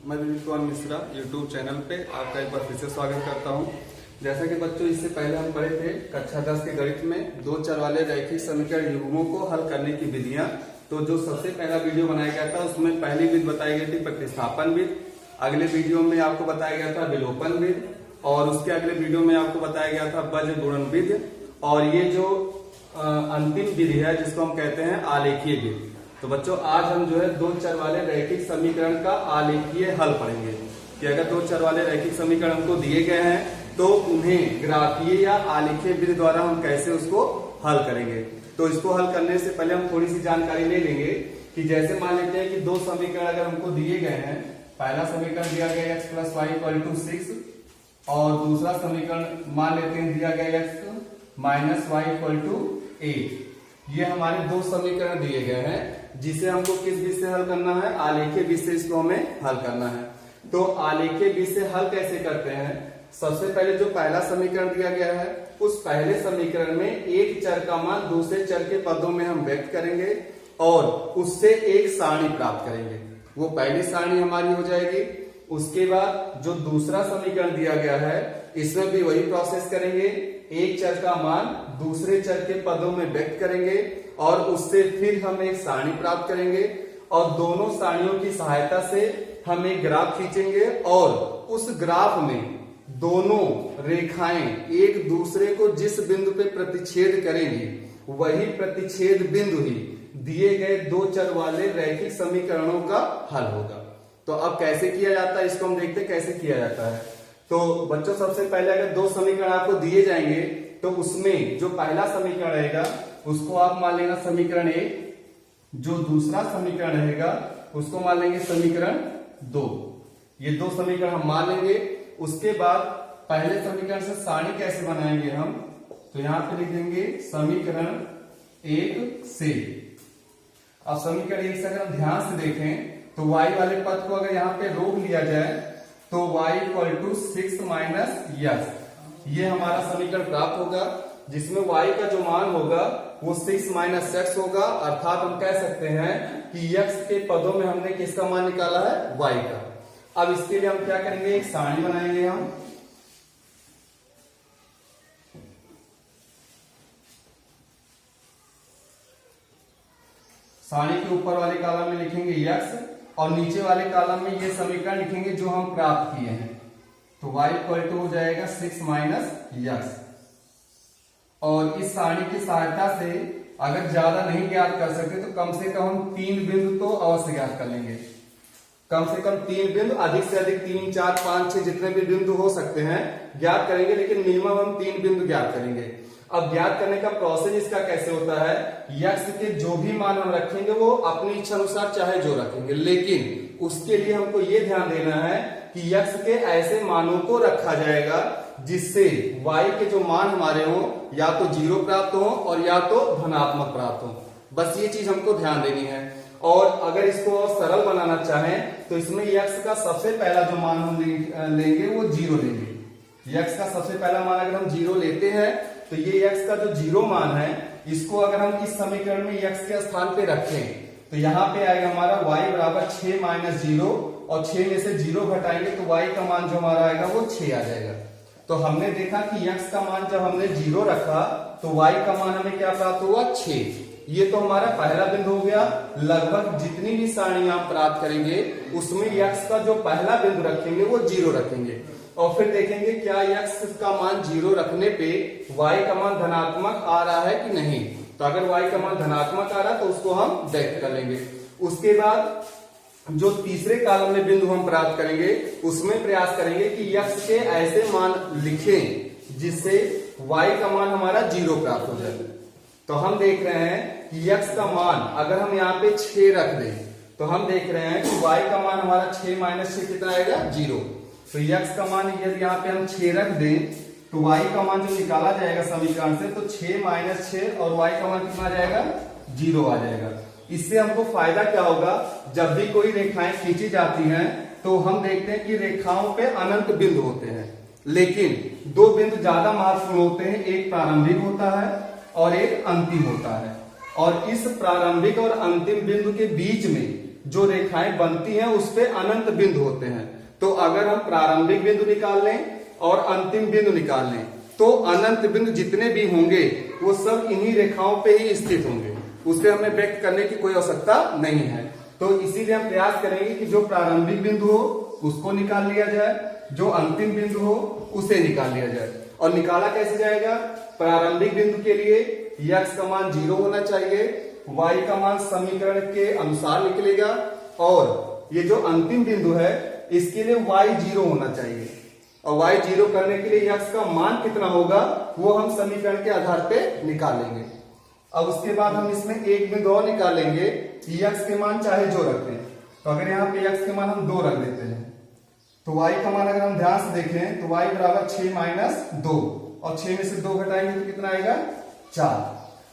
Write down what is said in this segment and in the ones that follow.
मैं विवेक Mishra YouTube channel पे आपका एक बार फिर से स्वागत करता हूं। जैसा कि बच्चों इससे पहले हम पढ़े थे कक्षा 10 के गणित में दो चर वाले रैखिक समीकरण युग्मों को हल करने की विधियां। तो जो सबसे पहला वीडियो बनाया गया था उसमें पहली विधि बताई गई थी प्रतिस्थापन विधि। अगले वीडियो में आपको बताया गया था विलोपन विधि और उसके अगले वीडियो में आपको बताया गया था बज गुणन विधि। और ये जो अंतिम विधि है जिसको हम कहते हैं आलेखीय विधि। तो बच्चों आज हम जो है दो चर वाले रैखिक समीकरण का आलेखीय हल पढ़ेंगे कि अगर दो चर वाले रैखिक समीकरण हमको दिए गए हैं तो उन्हें ग्राफीय या आलेखीय विधि द्वारा हम कैसे उसको हल करेंगे। तो इसको हल करने से पहले हम थोड़ी सी जानकारी ले लेंगे कि जैसे मान लेते हैं कि दो समीकरण अगर हमको दिए गए हैं, पहला समीकरण दिया गया x + y = 6 और दूसरा समीकरण मान लेते हैं दिया गया x - y = 8। ये हमारे दो समीकरण दिए गए हैं जिसे हमको किस विधि से हल करना है, आलेखीय विधि से इसको हमें हल करना है। तो आलेखीय विधि से हल कैसे करते हैं, सबसे पहले जो पहला समीकरण दिया गया है उस पहले समीकरण में एक चर का मान दूसरे चर के पदों में हम व्यक्त करेंगे और उससे एक सारणी प्राप्त करेंगे। वो पहली सारणी हमारी हो जाएगी। उसके बाद जो दूसरा समीकरण दिया गया है इसमें भी वही प्रोसेस करेंगे, एक चर का मान दूसरे चर के पदों में व्यक्त करेंगे और उससे फिर हम एक सारणी प्राप्त करेंगे और दोनों सारणियों की सहायता से हम एक ग्राफ खींचेंगे और उस ग्राफ में दोनों रेखाएं एक दूसरे को जिस बिंदु पे प्रतिच्छेद करेंगी वही प्रतिच्छेद बिंदु ही दिए गए दो चर वाले रैखिक समीकरणों का हल होगा। तो अब कैसे किया जाता है इसको हम देखते हैं कैसे किया जाता है। तो बच्चों सबसे पहले अगर दो समीकरण आपको दिए जाएंगे तो उसमें जो पहला समीकरण रहेगा उसको आप मान लेना समीकरण 1, जो दूसरा समीकरण रहेगा उसको मान लेंगे समीकरण 2। ये दो समीकरण हम मान लेंगे। उसके बाद पहले समीकरण से सारणी कैसे बनाएंगे हम, तो यहां पे लिख देंगे समीकरण 1 से। अब समीकरण 1 से अगर हम ध्यान से देखें तो y वाले पद को अगर यहाँ पे रोक लिया जाए तो y = 6 - x, ये हमारा समीकरण प्राप्त होगा जिसमें y का जो मान होगा वो 6 - x होगा। अर्थात हम कह सकते हैं कि x के पदों में हमने किसका मान निकाला है, y का। अब इसके लिए हम क्या करेंगे, एक सारणी बनाएंगे हम। सारणी के ऊपर वाले कॉलम में लिखेंगे x और नीचे वाले कॉलम में ये समीकरण लिखेंगे जो हम प्राप्त किए हैं। तो y = हो जाएगा 6 - x। और इस सारणी की सहायता से अगर ज्यादा नहीं ज्ञात कर सकते तो कम से कम हम 3 बिंदु तो अवश्य ज्ञात कर लेंगे। कम से कम 3 बिंदु, अधिक से अधिक 3, 4, 5, 6 जितने भी बिंदु हो सकते हैं ज्ञात करेंगे, लेकिन मिनिमम हम 3 बिंदु ज्ञात करेंगे। अब ज्ञात करने का प्रोसेस इसका कैसे होता है, x के जो भी मान हम रखेंगे वो अपनी इच्छा अनुसार चाहे जो रखेंगे, लेकिन उसके लिए हमको ये ध्यान देना है कि x के ऐसे मानों को रखा जाएगा जिससे y के जो मान हमारे हो या तो 0 प्राप्त हो और या तो धनात्मक प्राप्त हो। बस ये चीज हमको ध्यान देनी है। और अगर इसको और सरल बनाना चाहें तो इसमें x का सबसे पहला जो मान हम लेंगे वो 0 लेंगे। x का सबसे पहला मान अगर हम 0 लेते हैं तो ये x का जो 0 मान है इसको अगर हम इस समीकरण में x के स्थान पे रखें तो यहाँ पे आएगा हमारा y = 6 - 0 और 6 में से 0 घटाएंगे तो y का मान जो हमारा आएगा वो 6 आ जाएगा। तो हमने देखा कि x का मान जब हमने 0 रखा तो y का मान हमें क्या प्राप्त हुआ, 6। ये तो हमारा पहला बिंदु हो गया। लगभग जितनी भी सारणियां आप प्राप्त करेंगे उसमें x का जो पहला बिंदु रखेंगे वो 0 रखेंगे और फिर देखेंगे क्या x का मान 0 रखने पे y का मान धनात्मक आ रहा है कि नहीं। तो अगर y का मान धनात्मक आ रहा है तो उसको हम व्यक्त कर लेंगे। उसके बाद जो तीसरे कॉलम में बिंदु हम प्राप्त करेंगे उसमें प्रयास करेंगे कि x के ऐसे मान लिखें जिससे y का मान हमारा 0 प्राप्त हो जाए। तो हम देख रहे हैं कि x का मान अगर हम यहाँ पे 6 रख दें तो हम देख रहे हैं कि y का मान हमारा 6 - 6 कितना आएगा, 0। तो x का मान यदि यहाँ पे हम 6 रख दें तो y का मान जो निकाला जाएगा समीकरण से तो 6 - 6 और y का मान कितना आ जाएगा, 0 आ जाएगा। इससे हमको फायदा क्या होगा, जब भी कोई रेखाएं खींची जाती हैं तो हम देखते हैं कि रेखाओं पे अनंत बिंदु होते हैं, लेकिन दो बिंदु ज्यादा महत्वपूर्ण होते हैं, एक प्रारंभिक होता है और एक अंतिम होता है। और इस प्रारंभिक और अंतिम बिंदु के बीच में जो रेखाएं बनती हैं उस पे अनंत बिंदु होते हैं। तो अगर हम प्रारंभिक बिंदु निकाल लें और अंतिम बिंदु निकाल लें तो अनंत बिंदु जितने भी होंगे वो सब इन्हीं रेखाओं पे ही स्थित होंगे, उसे हमें व्यक्त करने की कोई आवश्यकता नहीं है। तो इसीलिए हम प्रयास करेंगे कि जो प्रारंभिक बिंदु हो उसको निकाल लिया जाए, जो अंतिम बिंदु हो उसे निकाल लिया जाए। और निकाला कैसे जाएगा? प्रारंभिक बिंदु के लिए x का मान 0 होना चाहिए, y का मान समीकरण के अनुसार निकलेगा, और ये जो अंतिम बिंदु है इसके लिए y 0 होना चाहिए, और y 0 करने के लिए x का मान कितना होगा वो हम समीकरण के आधार पे निकाल लेंगे। अब उसके बाद हम इसमें एक बिंदु और निकालेंगे कि x के मान चाहे जो रखें। तो अगर यहाँ पे x के मान हम 2 रख देते हैं तो y का मान अगर हम ध्यान से देखें तो y बराबर 6 माइनस 2, और 6 में से 2 घटाएंगे तो कितना आएगा? 4।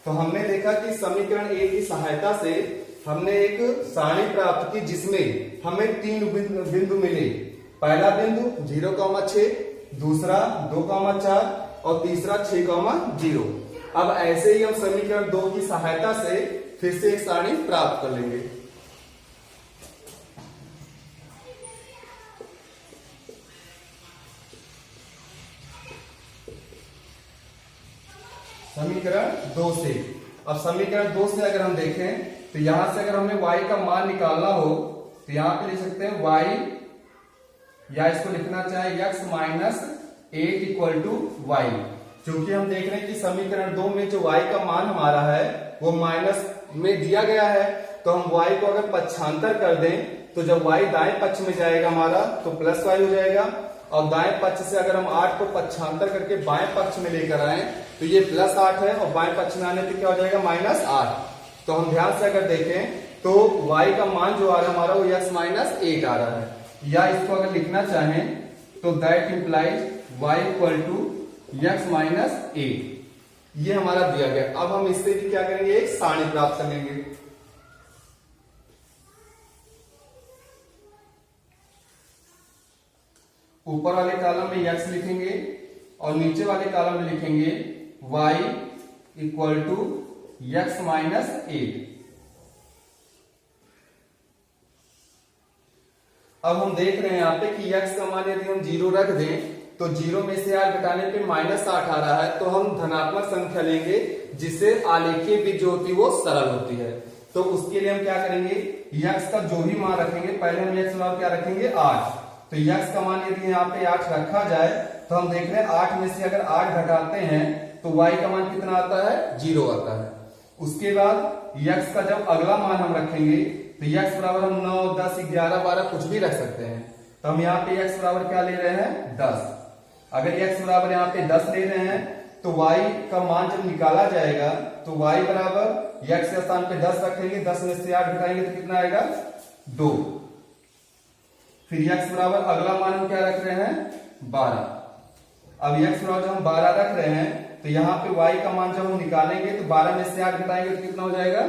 तो हमने देखा कि समीकरण ए की सहायता से हमने एक सारणी प्राप्त की जिसमें हमें 3 बिंदु मिले। पहला बिंदु 0,6, दूसरा 2,4 और तीसरा 6,0। अब ऐसे ही हम समीकरण 2 की सहायता से फिर से एक सारणी प्राप्त कर लेंगे। समीकरण 2 से, अब समीकरण 2 से अगर हम देखें तो यहां से अगर हमें y का मान निकालना हो तो यहां पे लिख सकते हैं y, या इसको लिखना चाहे x minus 8 equal to y. क्योंकि हम देख रहे हैं कि समीकरण 2 में जो y का मान हमारा है वो माइनस में दिया गया है, तो हम y को अगर पक्षांतर कर दें तो जब y दाएं पक्ष में जाएगा हमारा तो प्लस y हो जाएगा, और दाएं पक्ष से अगर हम 8 को पक्षांतर करके बाएं पक्ष में लेकर आए तो ये प्लस 8 है, और बाएं पक्ष में आने पे क्या हो जाएगा? माइनस 8। तो हम ध्यान से अगर देखें तो y का मान जो आ रहा है हमारा वो x माइनस 8 आ रहा है, या इसको अगर लिखना चाहें तो that implies y equal to x minus 8। ये हमारा दिया गया। अब हम इससे भी क्या करेंगे? एक सारणी प्राप्त कर लेंगे। ऊपर वाले कॉलम में x लिखेंगे और नीचे वाले कॉलम में लिखेंगे y equal to x minus 8। अब हम देख रहे हैं यहाँ पे कि x का मान यदि हम 0 रख दें तो 0 में से 8 घटाने पे माइनस 8 आ रहा है, तो हम धनात्मक संख्या लेंगे जिससे आलेखीय बीज जो होती है वो सरल होती है। तो उसके लिए हम क्या करेंगे? x का जो भी मान रखेंगे, पहले हम x का क्या रखेंगे? 8। तो x का मान यदि यहाँ पे 8 रखा जाए तो हम देख रहे हैं 8 में से अगर 8 घटाते हैं तो y का मान कितना आता है? 0 आता है। उसके बाद x का जब अगला मान हम रखेंगे तो x बराबर हम 9, 10, 11, 12 कुछ भी रख सकते हैं। तो हम यहाँ पे x बराबर क्या ले रहे हैं? 10। अगर x बराबर यहाँ पे 10 ले रहे हैं तो y का मान जब निकाला जाएगा तो y बराबर x के स्थान पे 10 रखेंगे, 10 में से 8 घटाएंगे तो कितना आएगा? 2। फिर x बराबर अगला मान हम क्या रख रहे हैं? 12। अब x बराबर जब हम 12 रख रहे हैं तो यहाँ पे y का मान जब हम निकालेंगे तो 12 में से 8 घटाएंगे तो कितना हो जाएगा?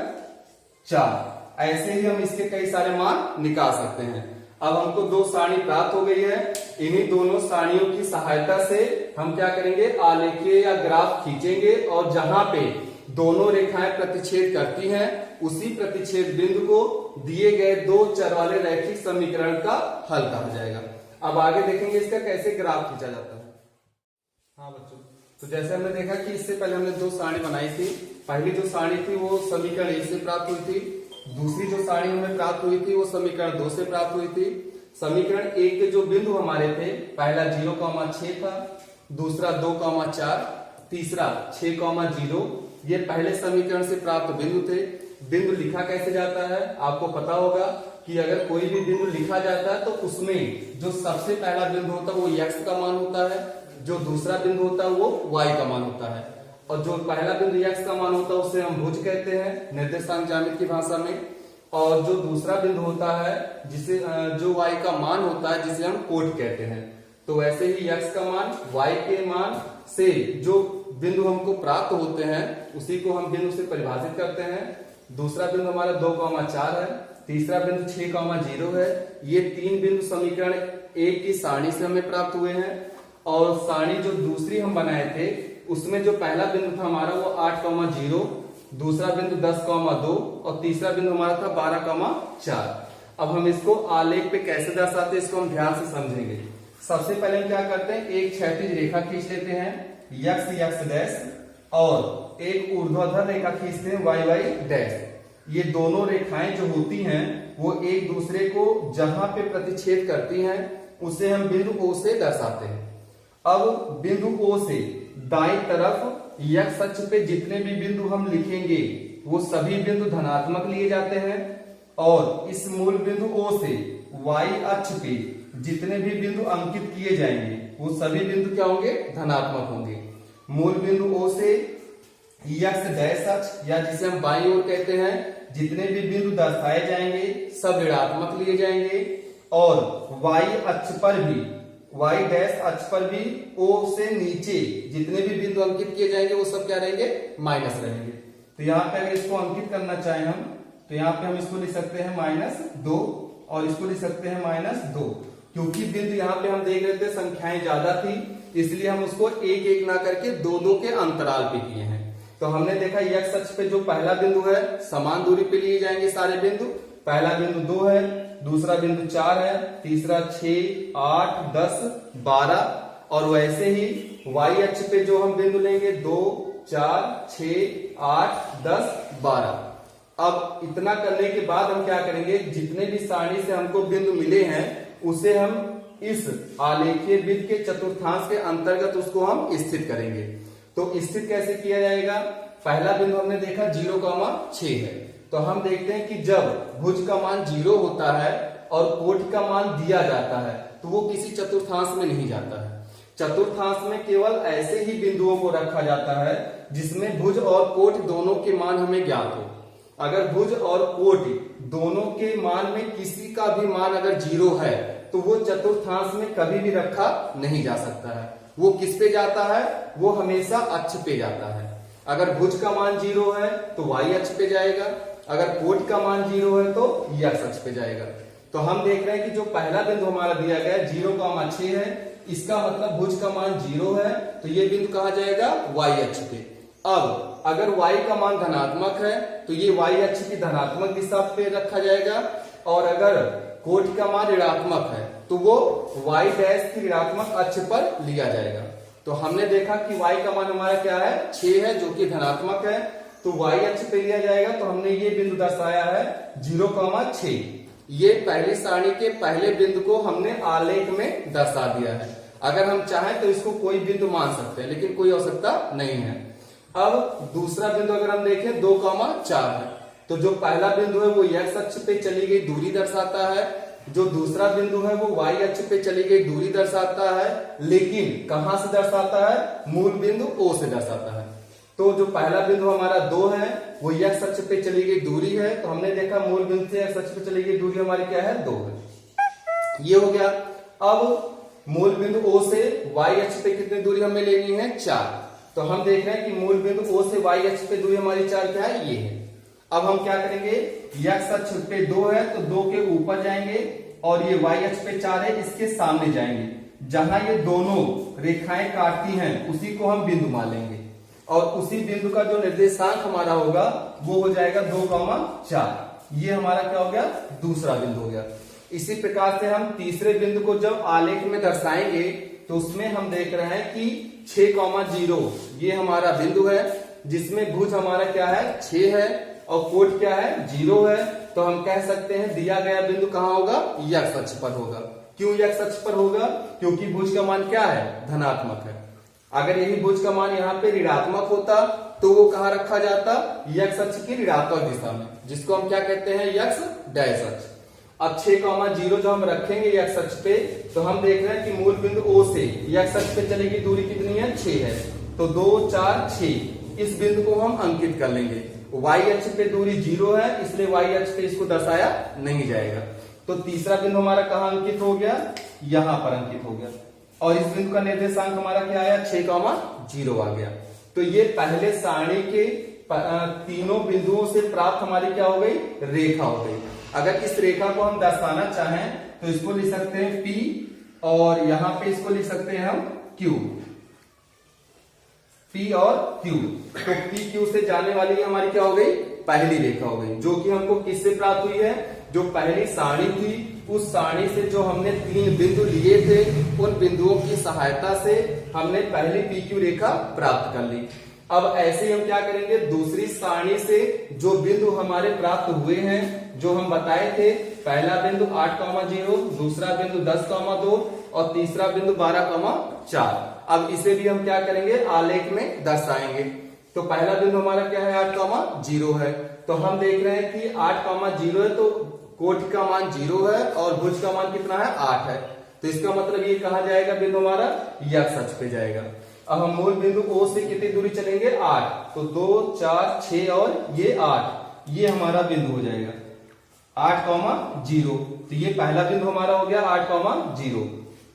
4। ऐसे ही हम इसके कई सारे मान निकाल सकते हैं। अब हमको 2 सारणी प्राप्त हो गई है। इन्हीं दोनों सारणियों की सहायता से हम क्या करेंगे? आलेखीय या ग्राफ खींचेंगे, और जहां पे दोनों रेखाएं प्रतिच्छेद करती हैं उसी प्रतिच्छेद बिंदु को दिए गए 2 चर वाले रैखिक समीकरण का हल कहा जाएगा। अब आगे देखेंगे इसका कैसे ग्राफ खींचा जाता है। हाँ बच्चों, तो जैसे हमने देखा कि इससे पहले हमने 2 सारणी बनाई थी। पहली जो सारणी थी वो समीकरण 1 से प्राप्त हुई थी, दूसरी जो सारणी हमें प्राप्त हुई थी वो समीकरण 2 से प्राप्त हुई थी। समीकरण 1 के जो बिंदु हमारे थे, पहला 0,6 था, दूसरा 2,4, तीसरा 6,0, ये पहले समीकरण से प्राप्त बिंदु थे। बिंदु लिखा कैसे जाता है आपको पता होगा कि अगर कोई भी बिंदु लिखा जाता है तो उसमें जो सबसे पहला बिंदु होता है वो x का मान होता है, जो दूसरा बिंदु होता है वो y का मान होता है, और जो पहला बिंदु x का मान होता है उसे हम भुज कहते हैं निर्देशांक ज्यामिति की भाषा में, और जो दूसरा बिंदु होता है जिसे जो y का मान होता है जिसे हम कोट कहते हैं। तो वैसे ही x का मान y के मान से जो बिंदु हमको प्राप्त होते हैं उसी को हम बिंदु से परिभाषित करते हैं। दूसरा बिंदु हमारा 2,4 है, तीसरा बिंदु 6,0 है। ये 3 बिंदु समीकरण 1 की सारणी से हमें प्राप्त हुए हैं, और सारणी जो दूसरी हम बनाए थे उसमें जो पहला बिंदु था हमारा वो 8,0, दूसरा बिंदु 10,2 और तीसरा बिंदु हमारा था 12,4। अब हम इसको आलेख पे कैसे दर्शाते हैं इसको हम ध्यान से समझेंगे। सबसे पहले हम क्या करते हैं, एक क्षैतिज रेखा खींच लेते हैं यक्स यक्स डैश, और एक ऊर्ध्वाधर रेखा खींचते हैं वाई वाई डैश। ये दोनों रेखाएं जो होती हैं वो एक दूसरे को जहां पे प्रतिच्छेद करती हैं उसे हम बिंदु O से दर्शाते हैं। अब बिंदु O से दाईं तरफ यक्स अक्ष पे जितने भी बिंदु हम लिखेंगे वो सभी बिंदु धनात्मक लिए जाते हैं, और इस मूल बिंदु O से y अक्ष पे जितने भी बिंदु अंकित किए जाएंगे वो सभी बिंदु क्या होंगे, धनात्मक होंगे। मूल बिंदु O से यक्स डैश अक्ष या जिसे हम बाईं ओर कहते हैं जितने भी बिंदु दर्शाए जाएंगे सब ऋणात्मक लिए जाएंगे, और y अक्ष पर भी y डैश अक्ष पर भी O से नीचे जितने भी बिंदु अंकित किए जाएंगे वो सब क्या रहेंगे, माइनस रहेंगे। तो यहाँ पे अगर इसको अंकित करना चाहें हम तो यहाँ पे हम इसको लिख सकते हैं -2 और इसको लिख सकते हैं -2, क्योंकि बिंदु यहाँ पे हम देख रहे थे संख्याएं ज्यादा थी इसलिए हम उसको एक एक ना करके दो के अंतराल पे किए हैं। तो हमने देखा एक्स अक्ष पे जो पहला बिंदु है समान दूरी पे लिए जाएंगे सारे बिंदु। पहला बिंदु 2 है, दूसरा बिंदु 4 है, तीसरा 6, 8, 10, 12, और वैसे ही वाई अक्ष पे जो हम बिंदु लेंगे 2, 4, 6, 8, 10, 12। अब इतना करने के बाद हम क्या करेंगे, जितने भी सारणी से हमको बिंदु मिले हैं उसे हम इस आलेखीय वृत्त के चतुर्थांश के अंतर्गत उसको हम स्थित करेंगे। तो स्थित कैसे किया जाएगा, पहला बिंदु हमने देखा 0,6 है, तो हम देखते हैं कि जब भुज का मान 0 होता है और कोटि का मान दिया जाता है तो वो किसी चतुर्थांश में नहीं जाता है। चतुर्थांश में केवल ऐसे ही बिंदुओं को रखा जाता है जिसमें भुज और कोटि दोनों के मान हमें ज्ञात हो। अगर भुज और कोटि दोनों के मान में किसी का भी मान अगर 0 है तो वो चतुर्थांश में कभी भी रखा नहीं जा सकता है। वो किस पे जाता है, वो हमेशा अक्ष पे जाता है। अगर भुज का मान 0 है तो y अक्ष पे जाएगा, अगर कोटि का मान 0 है तो x अक्ष पे जाएगा। तो हम देख रहे हैं कि जो पहला बिंदु हमारा दिया गया 0,6 है, इसका मतलब भुज का मान 0 है तो ये बिंदु कहा जाएगा y अक्ष पे। अब अगर y का मान धनात्मक है तो ये y अक्ष की धनात्मक दिशा पे रखा जाएगा, और अगर कोटि का मान ऋणात्मक है तो वो y डैश की ऋणात्मक अक्ष पर लिया जाएगा। तो हमने देखा कि y का मान हमारा क्या है, 6 है जो कि धनात्मक है, तो y अक्ष पे लिया जाएगा। तो हमने ये बिंदु दर्शाया है 0,6। ये पहली सारणी के पहले बिंदु को हमने आलेख में दर्शा दिया है। अगर हम चाहें तो इसको कोई बिंदु मान सकते हैं लेकिन कोई आवश्यकता नहीं है। अब दूसरा बिंदु अगर हम देखें 2,4 है, तो जो पहला बिंदु है वो x अक्ष पे चली गई दूरी दर्शाता है, जो दूसरा बिंदु है वो y अक्ष पे चली गई दूरी दर्शाता है, लेकिन कहां से दर्शाता है, मूल बिंदु O से दर्शाता है। तो जो पहला बिंदु हमारा 2 है वो x अक्ष पे चली गई दूरी है, तो हमने देखा मूल बिंदु से x अक्ष पे चली गई दूरी हमारी क्या है, 2 है। ये हो गया। अब मूल बिंदु O से y अक्ष पे कितनी दूरी हमें लेनी है, 4। तो हम देख रहे हैं कि मूल बिंदु O से y अक्ष पे दूरी हमारी 4 क्या है, ये है। अब हम क्या करेंगे, x अक्ष पे 2 है तो 2 के ऊपर जाएंगे, और ये y अक्ष पे 4 है इसके सामने जाएंगे। जहां ये दोनों रेखाएं काटती हैं उसी को हम बिंदु मान लेंगे, और उसी बिंदु का जो निर्देशांक हमारा होगा वो हो जाएगा 2,4। ये हमारा क्या हो गया, दूसरा बिंदु हो गया। इसी प्रकार से हम तीसरे बिंदु को जब आलेख में दर्शाएंगे तो उसमें हम देख रहे हैं कि 6,0 ये हमारा बिंदु है जिसमें भुज हमारा क्या है, 6 है, और कोटि क्या है, 0 है। तो हम कह सकते हैं दिया गया बिंदु कहाँ होगा, x अक्ष पर होगा। क्यों x अक्ष पर होगा, क्योंकि भुज का मान क्या है, धनात्मक है। अगर यही भुज का मान यहाँ पे ऋणात्मक होता तो वो कहाँ रखा जाता, x अक्ष की ऋणात्मक दिशा में, जिसको हम क्या कहते हैं, x डैश अक्ष। अब 6,0 जो हम रखेंगे x अक्ष पे, तो हम देख रहे हैं कि मूल बिंदु O से x अक्ष पे चलेगी दूरी कितनी है, 6 है, तो 2, 4, 6 इस बिंदु को हम अंकित कर लेंगे। y अक्ष पे दूरी 0 है इसलिए y अक्ष पे इसको दर्शाया नहीं जाएगा। तो तीसरा बिंदु हमारा कहाँ अंकित हो गया, यहाँ पर अंकित हो गया, और इस बिंदु का निर्देशांक हमारा क्या आया, 6,0 आ गया। तो ये पहले सारणी के तीनों बिंदुओं से प्राप्त हमारी क्या हो गई, रेखा हो गई। अगर इस रेखा को हम दर्शाना चाहें तो इसको लिख सकते हैं P, और यहाँ पे इसको लिख सकते हैं हम Q, P और Q। तो P Q से जाने वाली हमारी क्या हो गई, पहली रेखा हो गई, जो कि हमको किससे प्राप्त हुई है, जो पहली सारणी थी उस सारणी से जो हमने 3 बिंदु लिए थे उन बिंदुओं की सहायता से हमने पहली PQ रेखा प्राप्त कर ली। अब ऐसे ही हम क्या करेंगे, दूसरी सारणी से जो बिंदु हमारे प्राप्त हुए हैं, जो हम बताए थे, पहला बिंदु 8,0, दूसरा बिंदु 10,2 और तीसरा बिंदु 12,4। अब इसे भी हम क्या करेंगे, आलेख में दर्शाएंगे। तो पहला बिंदु हमारा क्या है, 8,0 है। तो हम देख रहे हैं कि 8,0 है तो कोटि का मान 0 है और भुज का मान कितना है, 8 है। तो इसका मतलब ये कहा जाएगा बिंदु हमारा x अक्ष पे जाएगा। अब हम मूल बिंदु O से कितनी दूरी चलेंगे, 8। तो 2, 4, 6 और ये 8, ये हमारा बिंदु हो जाएगा 8,0। तो ये पहला बिंदु हमारा हो गया 8,0।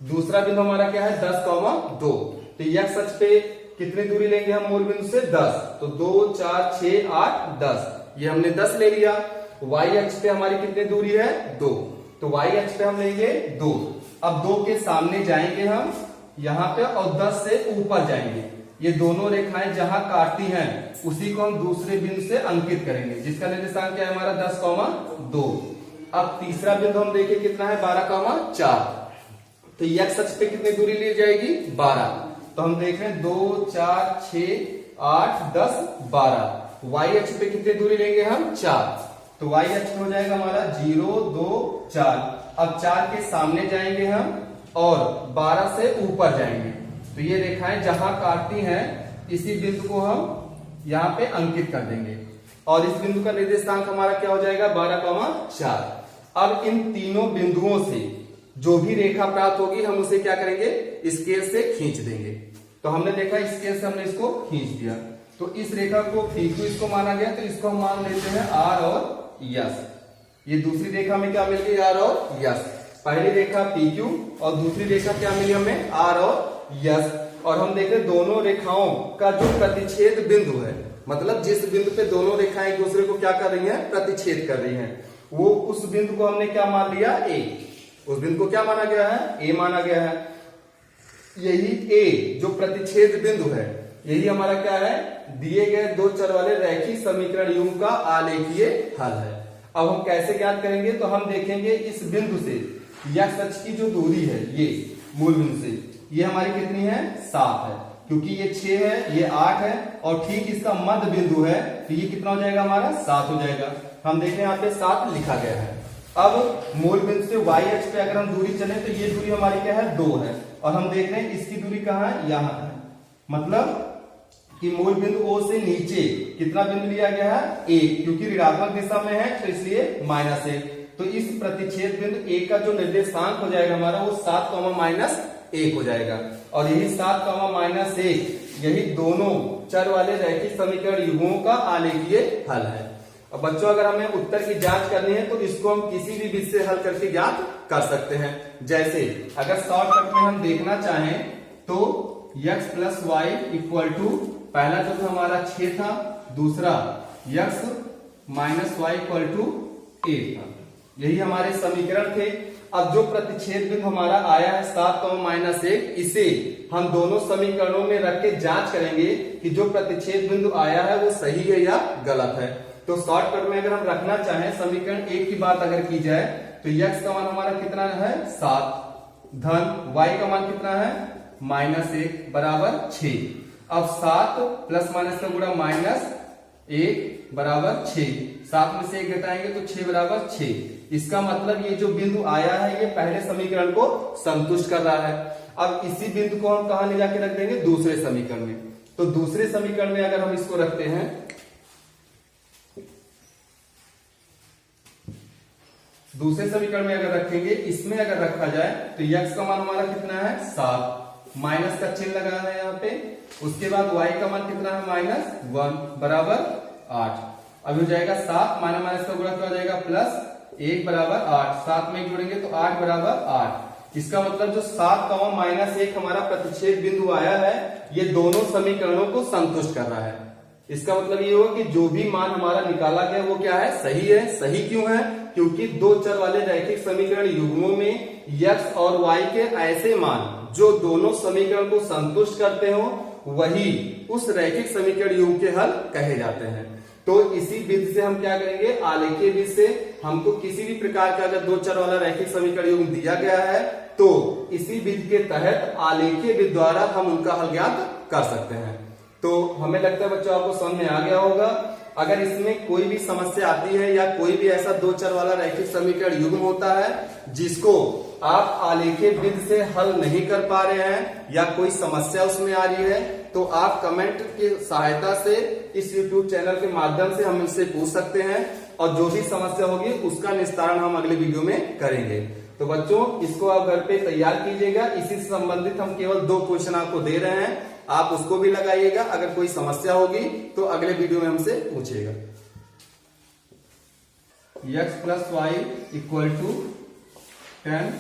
दूसरा बिंदु हमारा क्या है, 10,2। तो x अक्ष पे कितनी दूरी लेंगे हम मूल बिंदु से, 10। तो 2, 4, 6, 8, 10, ये हमने 10 ले लिया। y अक्ष पे हमारी कितनी दूरी है, 2। तो y अक्ष पे हम लेंगे 2। अब 2 के सामने जाएंगे हम यहाँ पे और 10 से ऊपर जाएंगे। ये दोनों रेखाएं जहां काटती हैं उसी को हम दूसरे बिंदु से अंकित करेंगे, जिसका निर्देशांक क्या है हमारा, 10,2। अब तीसरा बिंदु हम देखिए कितना है, 12,4। तो x अक्ष पे कितनी दूरी ली जाएगी, 12। तो हम देख रहे हैं 2, 4, 6, 8, 10, 12। y अक्ष पे कितनी दूरी लेंगे हम, 4। तो y अक्ष हो जाएगा हमारा 0, 2, 4। अब 4 के सामने जाएंगे हम और 12 से ऊपर जाएंगे। तो ये रेखाएं जहां काटती हैं इसी बिंदु को हम यहाँ पे अंकित कर देंगे और इस बिंदु का निर्देशांक हमारा क्या हो जाएगा, 12,4। अब इन तीनों बिंदुओं से जो भी रेखा प्राप्त होगी हम उसे क्या करेंगे, स्केल से खींच देंगे। तो हमने देखा स्केल से हमने इसको खींच दिया। तो इस रेखा को PQ इसको माना गया, तो इसको हम मान लेते हैं R और S। ये दूसरी रेखा में क्या मिल गई, R और S। पहली रेखा PQ और दूसरी रेखा क्या मिली हमें, R और S। और हम देख रहे दोनों रेखाओं का जो प्रतिच्छेद बिंदु है, मतलब जिस बिंदु पे दोनों रेखाएं एक दूसरे को क्या कर रही हैं, प्रतिच्छेद कर रही हैं, वो उस बिंदु को हमने क्या मान लिया, A। उस बिंदु को क्या माना गया है, A माना गया है। यही A जो प्रतिच्छेद बिंदु है, यही हमारा क्या है, दिए गए 2 चर वाले रैखिक समीकरण युग्म का आलेखीय हल है। अब हम कैसे ज्ञात करेंगे, तो हम देखेंगे इस बिंदु से x अक्ष की जो दूरी है, ये मूल बिंदु से ये हमारी कितनी है, 7 है, क्योंकि ये 6 है, ये 8 है और ठीक इसका मध्य बिंदु है, तो ये कितना हो जाएगा हमारा, 7 हो जाएगा। हम देख रहे हैं यहाँ पे 7 लिखा गया है। अब मूल बिंदु से y अक्ष पे अगर हम दूरी चले तो ये दूरी हमारी क्या है, 2 है और हम देख रहे हैं इसकी दूरी कहाँ है, यहाँ है। मतलब कि मूल बिंदु O से नीचे कितना बिंदु लिया गया है, 1, क्योंकि ऋणात्मक दिशा में है तो इसलिए -1। तो इस प्रतिच्छेद बिंदु A का जो निर्देशांक हो जाएगा हमारा, वो 7, -1 हो जाएगा। और यही 7, -1 यही दोनों चर वाले रैखिक समीकरण युग्मों का आलेखीय हल है। अब बच्चों अगर हमें उत्तर की जांच करनी है तो इसको हम किसी भी विधि से हल करके ज्ञात कर सकते हैं। जैसे अगर शॉर्टकट में हम देखना चाहें तो x + y = पहला जो हमारा 6 था, दूसरा x - y = 8 था। यही हमारे समीकरण थे। अब जो प्रतिच्छेद बिंदु हमारा आया है 7, इसे हम दोनों समीकरणों में रख के जांच करेंगे कि जो प्रतिच्छेद बिंदु आया है वो सही है या गलत है। तो शॉर्टकट में अगर हम रखना चाहें समीकरण 1 की बात अगर की जाए तो x का मान हमारा कितना है, 7 धन y का मान कितना है, -1 बराबर 6। अब 7 + का गुणा -1 बराबर 6। 7 में से 1 घटाएंगे तो 6 बराबर 6। इसका मतलब ये जो बिंदु आया है ये पहले समीकरण को संतुष्ट कर रहा है। अब इसी बिंदु को हम कहां ले जाके रख देंगे, दूसरे समीकरण में। तो दूसरे समीकरण में अगर हम इसको रखते हैं, दूसरे समीकरण में अगर रखेंगे, इसमें अगर रखा जाए तो x का मान हमारा कितना है, 7, माइनस का चिन्ह लगा है यहाँ पे। उसके बाद y का मान कितना है, -1 बराबर 8। अब हो जाएगा 7 माइनस का गुणा क्या हो जाएगा, +1 बराबर 8। 7 में जोड़ेंगे तो 8 बराबर 8। इसका मतलब जो 7, -1 हमारा प्रतिच्छेद बिंदु आया है ये दोनों समीकरणों को संतुष्ट कर रहा है। इसका मतलब ये होगा कि जो भी मान हमारा निकाला गया वो क्या है, सही है। सही क्यों है, क्योंकि 2 चर वाले रैखिक समीकरण युग्मों में x और y के ऐसे मान जो दोनों समीकरण को संतुष्ट करते हो वही उस रैखिक समीकरण युग्म के हल कहे जाते हैं। तो इसी विधि से हम क्या करेंगे, आलेखीय विधि से हमको किसी भी प्रकार का अगर दो चर वाला रैखिक समीकरण युग्म दिया गया है तो इसी विधि के तहत आलेखीय विधि द्वारा हम उनका हल ज्ञात कर सकते हैं। तो हमें लगता है बच्चों आपको समझ में आ गया होगा। अगर इसमें कोई भी समस्या आती है या कोई भी ऐसा दो चर वाला रैखिक समीकरण युग्म होता है जिसको आप आलेखीय विधि से हल नहीं कर पा रहे हैं या कोई समस्या उसमें आ रही है तो आप कमेंट की सहायता से इस YouTube चैनल के माध्यम से हम इनसे पूछ सकते हैं और जो भी समस्या होगी उसका निस्तारण हम अगले वीडियो में करेंगे। तो बच्चों इसको आप घर पे तैयार कीजिएगा। इसी से संबंधित हम केवल 2 क्वेश्चन आपको दे रहे हैं, आप उसको भी लगाइएगा। अगर कोई समस्या होगी तो अगले वीडियो में हमसे पूछिएगा। x plus y equal to 10,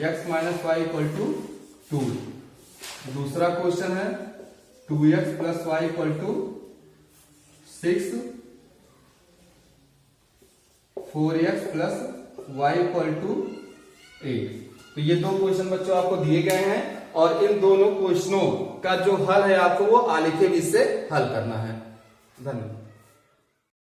x minus y equal to 2। दूसरा क्वेश्चन है 2x plus y equal to 6, 4x plus y equal to 8। तो ये 2 क्वेश्चन बच्चों आपको दिए गए हैं और इन दोनों क्वेश्चनों का जो हल है आपको वो आलेखीय विधि से हल करना है। धन्यवाद।